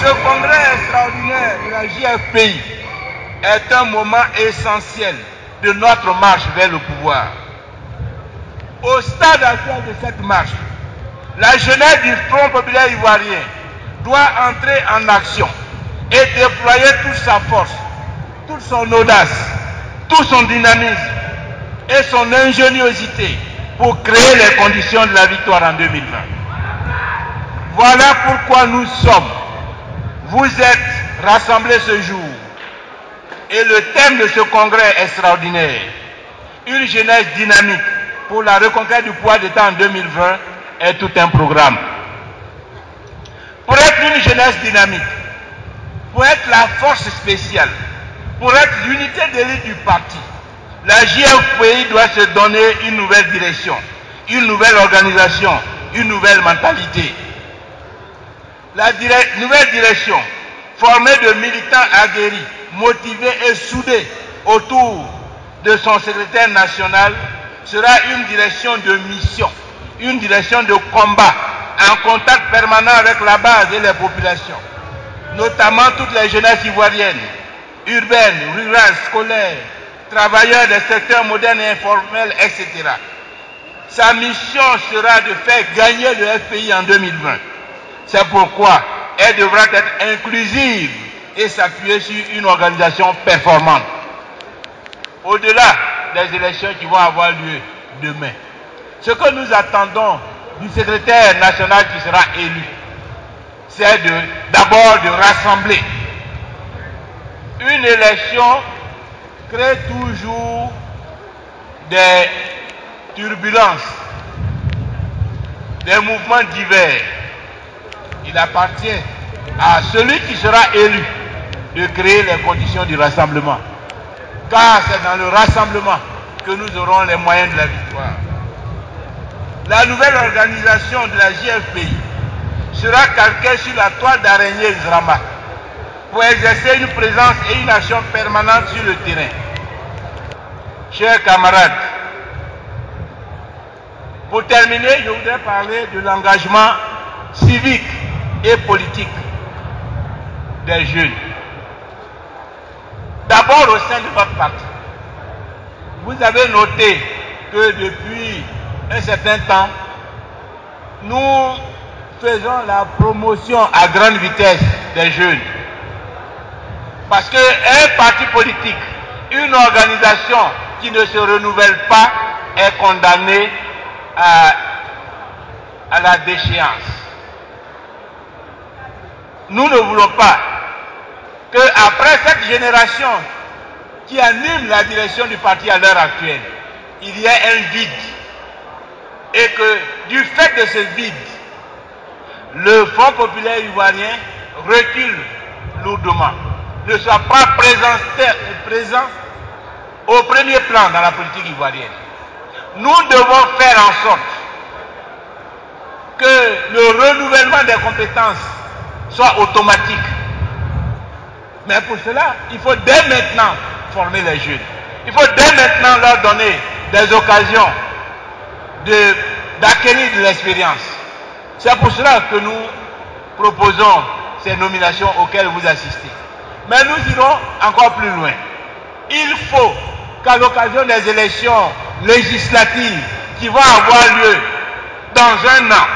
Ce congrès extraordinaire de la JFPI est un moment essentiel de notre marche vers le pouvoir. Au stade actuel de cette marche, la jeunesse du Front populaire ivoirien doit entrer en action et déployer toute sa force, toute son audace, tout son dynamisme et son ingéniosité pour créer les conditions de la victoire en 2020. Voilà pourquoi nous sommes. Vous êtes rassemblés ce jour. Et le thème de ce congrès extraordinaire, une jeunesse dynamique pour la reconquête du pouvoir d'État en 2020, est tout un programme. Pour être une jeunesse dynamique, pour être la force spéciale, pour être l'unité d'élite du parti, la JFPI doit se donner une nouvelle direction, une nouvelle organisation, une nouvelle mentalité. La nouvelle direction, formée de militants aguerris, motivés et soudés autour de son secrétaire national, sera une direction de mission, une direction de combat, en contact permanent avec la base et les populations, notamment toutes les jeunesses ivoiriennes, urbaines, rurales, scolaires, travailleurs des secteurs modernes et informels, etc. Sa mission sera de faire gagner le FPI en 2020. C'est pourquoi elle devra être inclusive et s'appuyer sur une organisation performante. Au-delà des élections qui vont avoir lieu demain, ce que nous attendons du secrétaire national qui sera élu, c'est d'abord de rassembler. Une élection crée toujours des turbulences, des mouvements divers. Il appartient à celui qui sera élu de créer les conditions du rassemblement. Car c'est dans le rassemblement que nous aurons les moyens de la victoire. La nouvelle organisation de la JFPI sera calquée sur la toile d'araignée Zrama pour exercer une présence et une action permanente sur le terrain. Chers camarades, pour terminer, je voudrais parler de l'engagement civique et politique des jeunes. D'abord au sein de votre parti. Vous avez noté que depuis un certain temps, nous faisons la promotion à grande vitesse des jeunes. Parce qu'un parti politique, une organisation qui ne se renouvelle pas est condamnée à la déchéance. Nous ne voulons pas qu'après cette génération qui anime la direction du parti à l'heure actuelle, il y ait un vide. Et que du fait de ce vide, le Front populaire ivoirien recule lourdement, ne soit pas présent au premier plan dans la politique ivoirienne. Nous devons faire en sorte que le renouvellement des compétences soit automatique. Mais pour cela, il faut dès maintenant former les jeunes. Il faut dès maintenant leur donner des occasions d'acquérir de l'expérience. C'est pour cela que nous proposons ces nominations auxquelles vous assistez. Mais nous irons encore plus loin. Il faut qu'à l'occasion des élections législatives qui vont avoir lieu dans un an,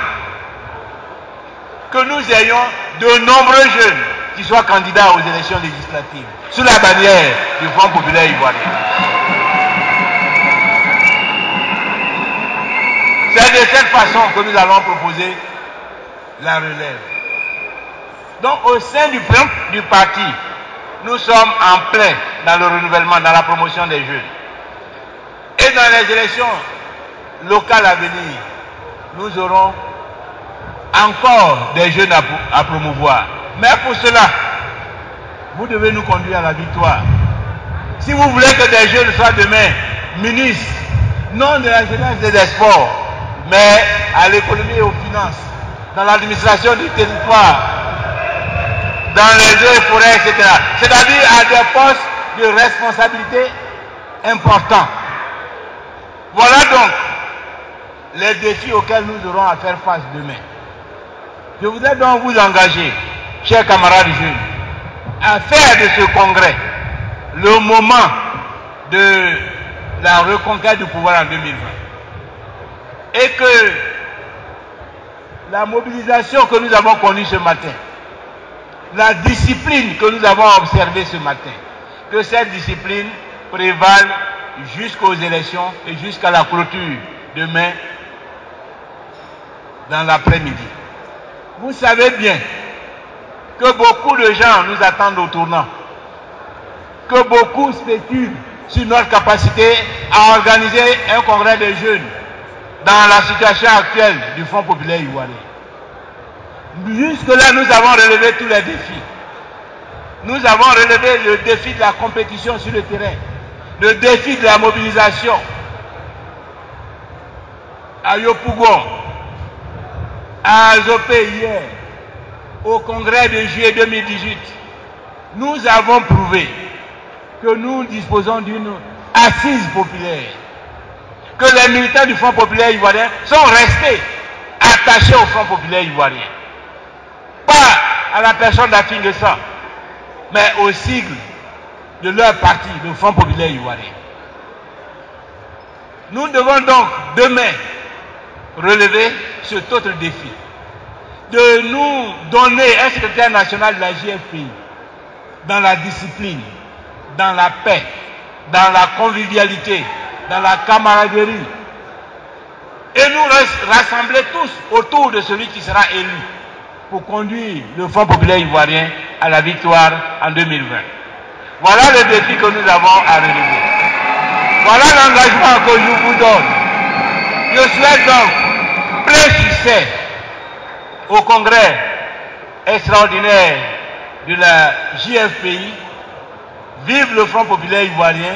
que nous ayons de nombreux jeunes qui soient candidats aux élections législatives sous la bannière du Front populaire ivoirien. C'est de cette façon que nous allons proposer la relève. Donc au sein du parti, nous sommes en plein dans le renouvellement, dans la promotion des jeunes. Et dans les élections locales à venir, nous aurons encore des jeunes à promouvoir. Mais pour cela, vous devez nous conduire à la victoire. Si vous voulez que des jeunes soient demain ministres, non de la jeunesse et des sports, mais à l'économie et aux finances, dans l'administration du territoire, dans les eaux et forêts, etc. C'est-à-dire à des postes de responsabilité importants. Voilà donc les défis auxquels nous aurons à faire face demain. Je voudrais donc vous engager chers camarades jeunes, à faire de ce congrès le moment de la reconquête du pouvoir en 2020. Et que la mobilisation que nous avons connue ce matin, la discipline que nous avons observée ce matin, que cette discipline prévale jusqu'aux élections et jusqu'à la clôture demain dans l'après-midi. Vous savez bien que beaucoup de gens nous attendent au tournant, que beaucoup spéculent sur notre capacité à organiser un congrès de jeunes dans la situation actuelle du Front populaire ivoirien. Jusque-là, nous avons relevé tous les défis. Nous avons relevé le défi de la compétition sur le terrain, le défi de la mobilisation. À Yopougon, à Azopé hier, au congrès de juillet 2018, nous avons prouvé que nous disposons d'une assise populaire, que les militants du Front populaire ivoirien sont restés attachés au Front populaire ivoirien. Pas à la personne d'Afin de sang, mais au sigle de leur parti, le Front populaire ivoirien. Nous devons donc demain relever cet autre défi, de nous donner un secrétaire national de la JFPI dans la discipline, dans la paix, dans la convivialité, dans la camaraderie, et nous rassembler tous autour de celui qui sera élu pour conduire le Front populaire ivoirien à la victoire en 2020. Voilà le défi que nous avons à relever. Voilà l'engagement que je vous donne. Je souhaite donc plein succès au congrès extraordinaire de la JFPI. Vive le Front populaire ivoirien,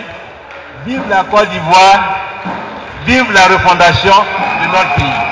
vive la Côte d'Ivoire, vive la refondation de notre pays.